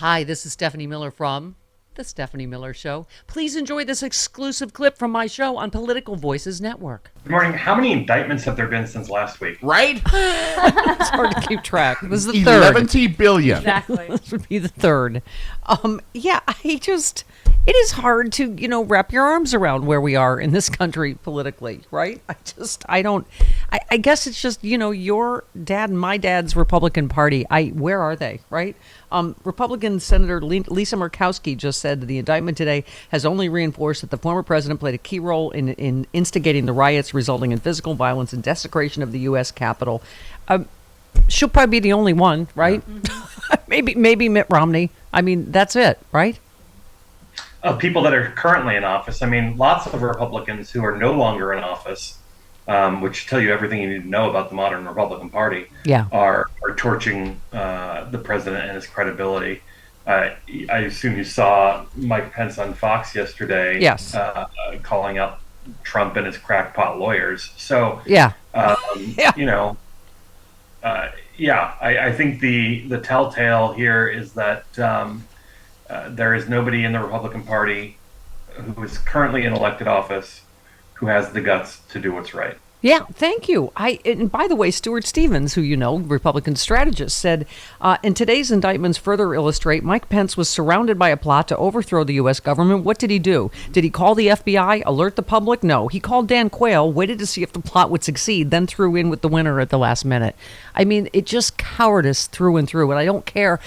Hi, this is Stephanie Miller from The Stephanie Miller Show. Please enjoy this exclusive clip from my show on Political Voices Network. Good morning. How many indictments have there been since last week? Right? It's hard to keep track. This is the third. 11 billion. Exactly. This would be the third. It is hard to, wrap your arms around where we are in this country politically, right? I guess it's just, your dad and my dad's Republican Party. Where are they, right? Republican Senator Lisa Murkowski just said that the indictment today has only reinforced that the former president played a key role in instigating the riots resulting in physical violence and desecration of the U.S. Capitol. She'll probably be the only one, right? Yeah. maybe Mitt Romney. I mean, that's it, right? People that are currently in office. I mean, lots of Republicans who are no longer in office, which tell you everything you need to know about the modern Republican Party, are torching the president and his credibility. I assume you saw Mike Pence on Fox yesterday, yes, calling out Trump and his crackpot lawyers. So, I think the telltale here is that there is nobody in the Republican Party who is currently in elected office who has the guts to do what's right. Yeah, thank you. And by the way, Stuart Stevens, who Republican strategist, said, in today's indictments further illustrate Mike Pence was surrounded by a plot to overthrow the U.S. government. What did he do? Did he call the FBI, alert the public? No. He called Dan Quayle, waited to see if the plot would succeed, then threw in with the winner at the last minute. I mean, it just cowardice through and through. And I don't care.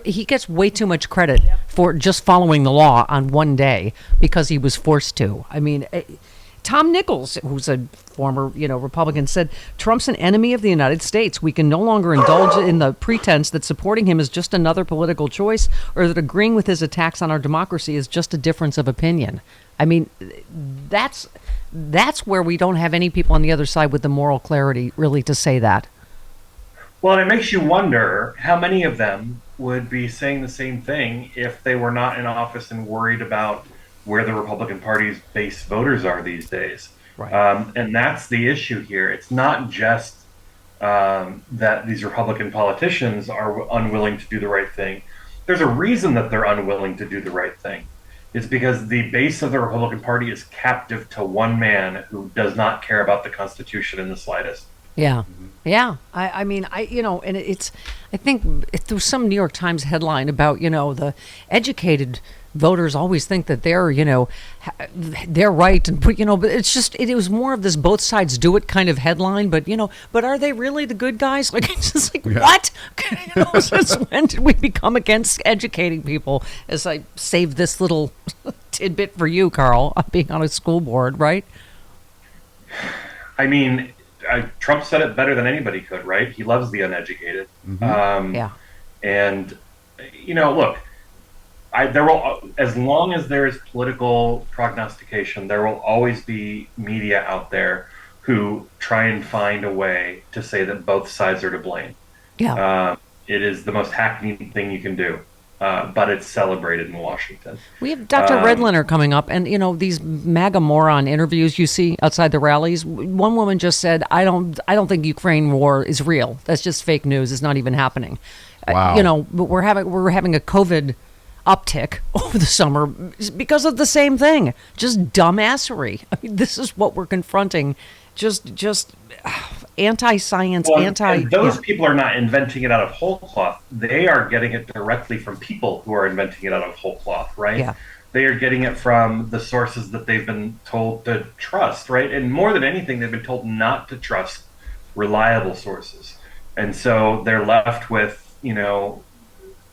He gets way too much credit for just following the law on one day because he was forced to. I mean, Tom Nichols, who's a former, Republican, said Trump's an enemy of the United States. We can no longer indulge in the pretense that supporting him is just another political choice, or that agreeing with his attacks on our democracy is just a difference of opinion. I mean, that's where we don't have any people on the other side with the moral clarity, really, to say that. Well, and it makes you wonder how many of them would be saying the same thing if they were not in office and worried about where the Republican Party's base voters are these days. Right. And that's the issue here. It's not just that these Republican politicians are unwilling to do the right thing. There's a reason that they're unwilling to do the right thing. It's because the base of the Republican Party is captive to one man who does not care about the Constitution in the slightest. Yeah. Yeah. I think through some New York Times headline about, the educated voters always think that they're right. And, but it's just, it was more of this both sides do it kind of headline. But, but are they really the good guys? Like, it's just like, what? Since when did we become against educating people? As I save this little tidbit for you, Karl, being on a school board, right? I mean, Trump said it better than anybody could, right? He loves the uneducated. Yeah. And, look, there will, as long as there is political prognostication, there will always be media out there who try and find a way to say that both sides are to blame. Yeah. It is the most hackneyed thing you can do. But it's celebrated in Washington. We have Dr. Redliner coming up, and these MAGA moron interviews you see outside the rallies. One woman just said, "I don't think Ukraine war is real. That's just fake news. It's not even happening." Wow. But we're having a COVID uptick over the summer because of the same thing, just dumbassery. I mean, this is what we're confronting. Just anti-science, and those people are not inventing it out of whole cloth. They are getting it directly from people who are inventing it out of whole cloth, right? Yeah. They are getting it from the sources that they've been told to trust, right? And more than anything, they've been told not to trust reliable sources. And so they're left with,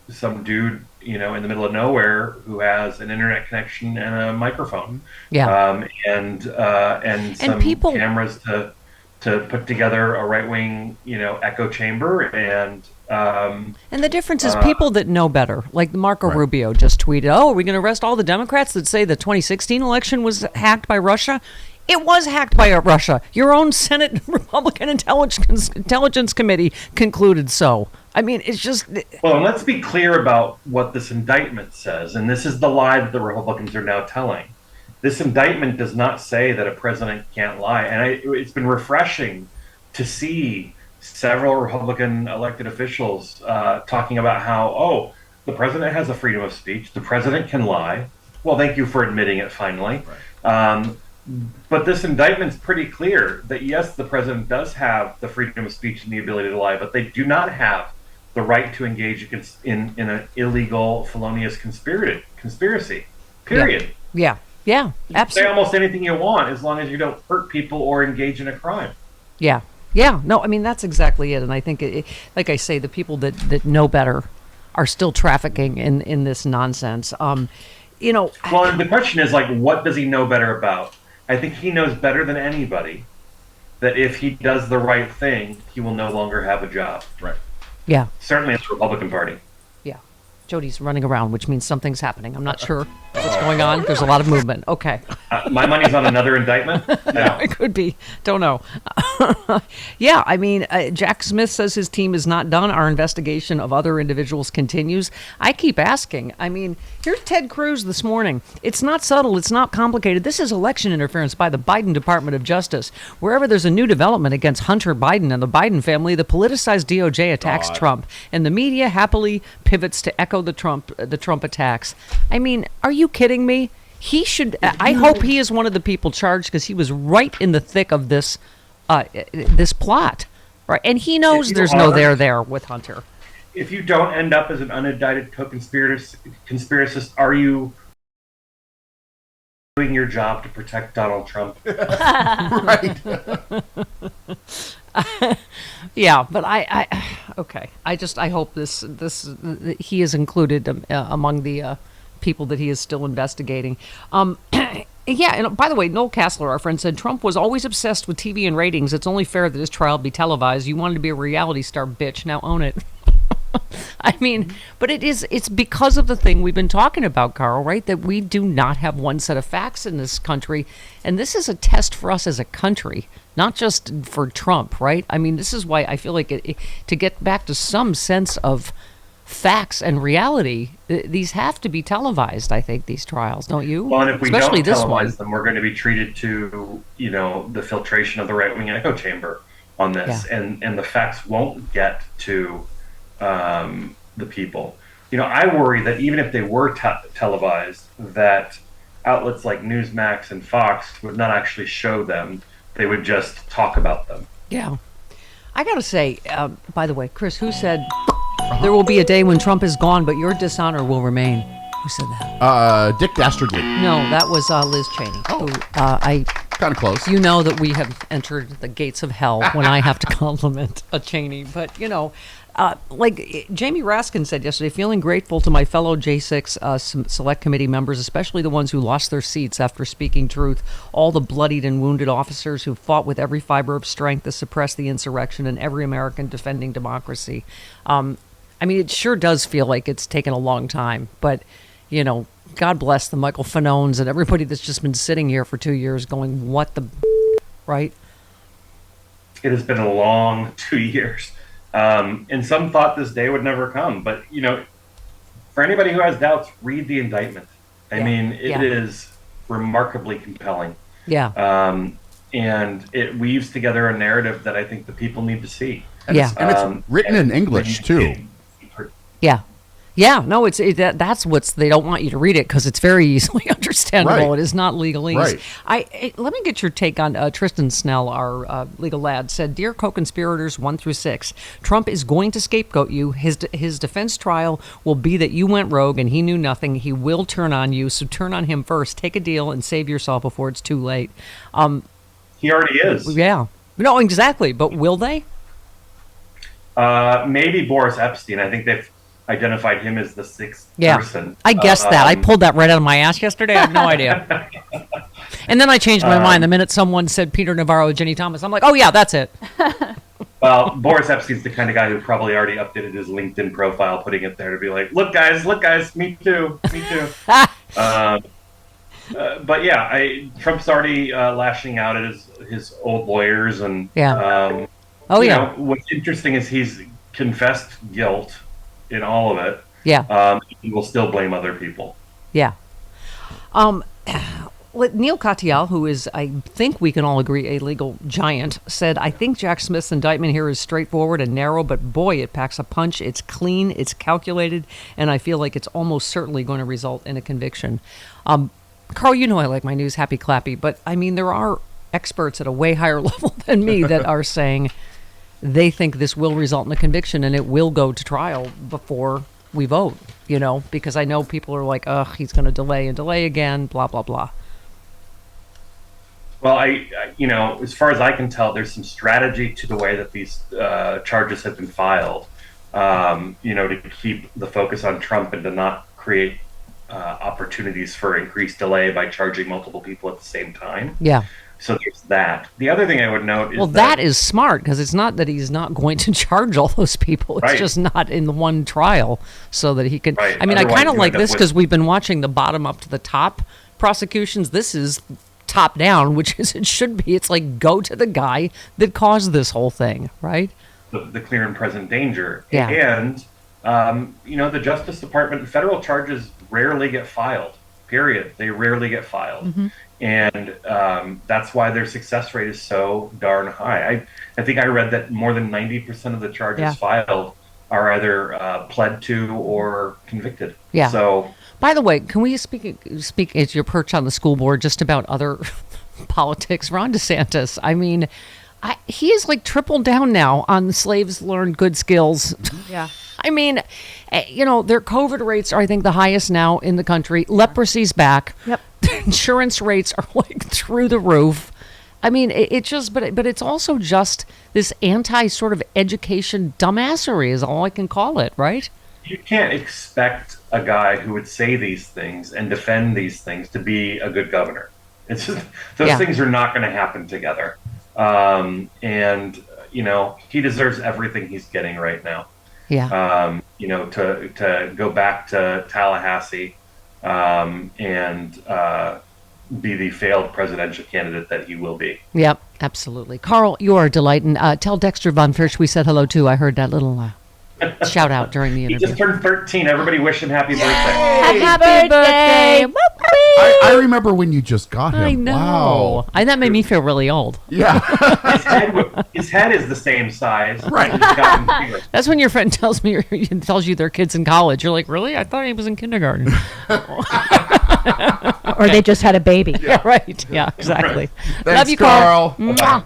some dude, in the middle of nowhere who has an internet connection and a microphone. Yeah. And some cameras to put together a right-wing, echo chamber. And the difference is people that know better, like Marco Rubio just tweeted, "Oh, are we going to arrest all the Democrats that say the 2016 election was hacked by Russia?" It was hacked by Russia. Your own Senate Republican Intelligence Committee concluded so. I mean, it's just... Well, and let's be clear about what this indictment says, and this is the lie that the Republicans are now telling. This indictment does not say that a president can't lie, and it's been refreshing to see several Republican elected officials talking about how, the president has a freedom of speech. The president can lie. Well, thank you for admitting it finally. Right. But this indictment's pretty clear that yes, the president does have the freedom of speech and the ability to lie, but they do not have the right to engage in an illegal, felonious conspiracy. Period. Yeah, absolutely. Say almost anything you want as long as you don't hurt people or engage in a crime. Yeah. No, I mean, that's exactly it. And I think, like I say, the people that know better are still trafficking in this nonsense. Well, and the question is, like, what does he know better about? I think he knows better than anybody that if he does the right thing, he will no longer have a job. Right. Yeah. Certainly in the Republican Party. Yeah. Jody's running around, which means something's happening. I'm not sure what's going on. There's a lot of movement. Okay. My money's on another indictment. No, it could be. Don't know. Yeah, I mean, Jack Smith says his team is not done. Our investigation of other individuals continues. I keep asking. I mean, here's Ted Cruz this morning. It's not subtle. It's not complicated. This is election interference by the Biden Department of Justice. Wherever there's a new development against Hunter Biden and the Biden family, the politicized DOJ attacks Trump, and the media happily pivots to echo the Trump attacks. I mean, are you kidding me? He should. I hope he is one of the people charged because he was right in the thick of this plot, right? And he knows there's no there with Hunter. If you don't end up as an unindicted co-conspiracist, are you doing your job to protect Donald Trump? Right. Yeah, but okay. I hope this he is included among the people that he is still investigating. Yeah, and by the way, Noel Castler, our friend, said Trump was always obsessed with TV and ratings. It's only fair that his trial be televised. You wanted to be a reality star, bitch. Now own it. I mean, but it's because of the thing we've been talking about, Carl, right? That we do not have one set of facts in this country. And this is a test for us as a country, not just for Trump, right? I mean, this is why I feel like to get back to some sense of facts and reality, these have to be televised, I think, these trials, don't you? Well, and if we Especially don't this televise one. them, we're going to be treated to, the filtration of the right-wing echo chamber on this. Yeah. And the facts won't get to the people. I worry that even if they were televised, that outlets like Newsmax and Fox would not actually show them. They would just talk about them. Yeah. I got to say, by the way, Chris, who said there will be a day when Trump is gone, but your dishonor will remain? Who said that? Dick Dastardly. No, that was Liz Cheney. Oh. Who, Kind of close. You know that we have entered the gates of hell when I have to compliment a Cheney. But, like Jamie Raskin said yesterday, feeling grateful to my fellow J6 Select Committee members, especially the ones who lost their seats after speaking truth, all the bloodied and wounded officers who fought with every fiber of strength to suppress the insurrection, and every American defending democracy. I mean, it sure does feel like it's taken a long time, but, God bless the Michael Fanones and everybody that's just been sitting here for 2 years going, what the, right? It has been a long 2 years. And some thought this day would never come. But, for anybody who has doubts, read the indictment. I mean, it is remarkably compelling. Yeah. And it weaves together a narrative that I think the people need to see. And it's written in English, too. Yeah. Yeah, no, that's what's, they don't want you to read it because it's very easily understandable. Right. It is not legalese. Right. Let me get your take on Tristan Snell, our legal lad, said, Dear co-conspirators 1 through 6, Trump is going to scapegoat you. His defense trial will be that you went rogue and he knew nothing. He will turn on you, so turn on him first. Take a deal and save yourself before it's too late. He already is. Yeah. No, exactly. But will they? Maybe Boris Epstein. I think they've identified him as the sixth person. I guessed that. I pulled that right out of my ass yesterday. I had no idea. And then I changed my mind the minute someone said Peter Navarro, Jenny Thomas. I'm like, oh yeah, that's it. Well, Boris Epstein's the kind of guy who probably already updated his LinkedIn profile, putting it there to be like, look guys, me too. But yeah, Trump's already lashing out at his old lawyers, and what's interesting is he's confessed guilt in all of it. Yeah. He will still blame other people. Yeah. Neil Katyal, who is, I think we can all agree, a legal giant, said, I think Jack Smith's indictment here is straightforward and narrow, but boy, it packs a punch. It's clean, it's calculated, and I feel like it's almost certainly going to result in a conviction. Carl, you know I like my news happy clappy, but I mean, there are experts at a way higher level than me that are saying they think this will result in a conviction and it will go to trial before we vote, because I know people are like, ugh, he's going to delay and delay again, blah, blah, blah. Well, as far as I can tell, there's some strategy to the way that these charges have been filed, to keep the focus on Trump and to not create opportunities for increased delay by charging multiple people at the same time. Yeah. So there's that. The other thing I would note is that is smart, because it's not that he's not going to charge all those people. It's just not in the one trial so that he can. Right. I mean, I kind of like this because we've been watching the bottom up to the top prosecutions. This is top down, which is it should be. It's like go to the guy that caused this whole thing, right? The clear and present danger. Yeah. And, the Justice Department, federal charges rarely get filed, period. They rarely get filed. Mm-hmm. And that's why their success rate is so darn high. I think I read that more than 90% of the charges filed are either pled to or convicted. Yeah. So, by the way, can we speak as your perch on the school board just about other politics? Ron DeSantis, I mean, he is like tripled down now on the slaves learn good skills. Yeah. I mean, their COVID rates are, I think, the highest now in the country. Leprosy's back. Yep. Insurance rates are like through the roof. I mean, but it's also just this anti sort of education dumbassery is all I can call it, right? You can't expect a guy who would say these things and defend these things to be a good governor. It's just, those things are not going to happen together. He deserves everything he's getting right now. Yeah. To go back to Tallahassee and be the failed presidential candidate that he will be. Yep, absolutely. Carl, you are a delight. And tell Dexter Von Frisch we said hello too. I heard that little shout out during the interview. He just turned 13. Everybody wish him happy birthday. Happy birthday! I remember when you just got him. I know. Wow. And that made me feel really old. Yeah. His head is the same size. Right. He's gotten bigger. That's when your friend tells you their kid's in college. You're like, really? I thought he was in kindergarten. Or they just had a baby. Yeah, right. Yeah, exactly. Thanks, Love you, Carl. Carl.